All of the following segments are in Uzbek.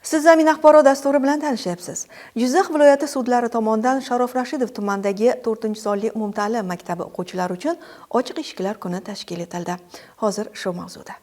Siz Zamin axborot dasturi bilan tanishyapsiz. Jizzax viloyati sudlari tomonidan Sharof Rashidov tumanidagi 4-sonli umumta'lim maktabi o'quvchilari uchun ochiq eshiklar kuni tashkil etildi. Hozir shu mavzuda.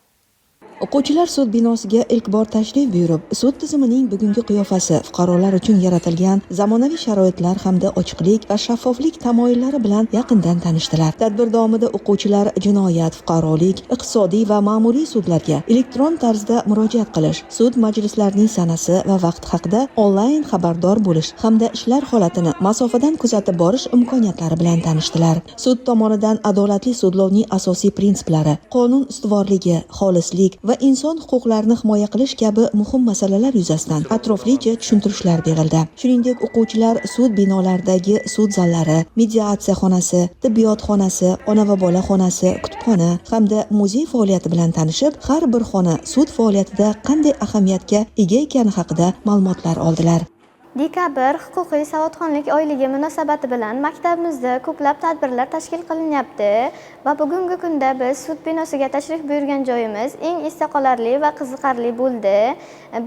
O'quvchilar sud binosiga ilk bor tashrif buyurib, sud tizimining bugungi qiyofasi, fuqarolar uchun yaratilgan zamonaviy sharoitlar hamda ochiqlik va shaffoflik tamoyillari bilan yaqindan tanishdilar. Tadbir davomida o'quvchilar jinoyat, fuqarolik, iqtisodiy va ma'muriy sudlarga elektron tarzda murojaat qilish, sud majlislarining sanasi va vaqti haqida onlayn xabardor bo'lish hamda ishlar holatini masofadan kuzatib borish imkoniyatlari bilan tanishdilar. Sud tomonidan adolatli sudlovning asosiy prinsiplari, qonun ustuvorligi, xolislik va inson huquqlarini himoya qilish kabi muhim masalalar yuzasidan atroflicha tushuntirishlar berildi. Shuningdek, o'quvchilar sud binolaridagi sud zallari, mediatsiya xonasi, tibbiyot xonasi, ona va bola xonasi, kutubxona hamda muzey faoliyati bilan tanishib, har bir xona sud faoliyatida qanday ahamiyatga ega ekani haqida ma'lumotlar oldilar. Dekabr huquqiy savodxonlik oyligi munosabati bilan maktabimizda ko'plab tadbirlar tashkil qilinyapti va bugungi kunda biz sud binosiga tashrif buyurgan joyimiz eng esda qolarli va qiziqarli bo'ldi.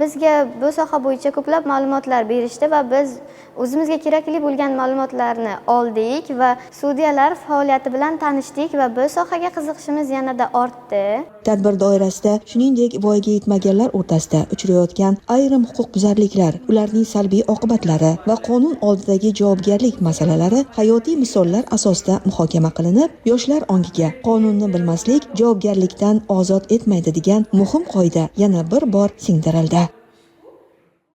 Bizga bu soha bo'yicha ko'plab ma'lumotlar berishdi va biz o'zimizga kerakli bo'lgan ma'lumotlarni oldik va sudyalar faoliyati bilan tanishdik va bu sohaga qiziqishimiz yanada ortdi. Tadbir doirasida shuningdek voyaga yetmaganlar o'rtasida uchrayotgan ayrim huquqbuzarliklar, ularning salbiy oqibatlari va qonun oldidagi javobgarlik masalalari hayotiy misollar asosida muhokama qilinib, yoshlar ongiga qonunni bilmaslik javobgarlikdan ozod etmaydi degan muhim qoida yana bir bor singdirildi.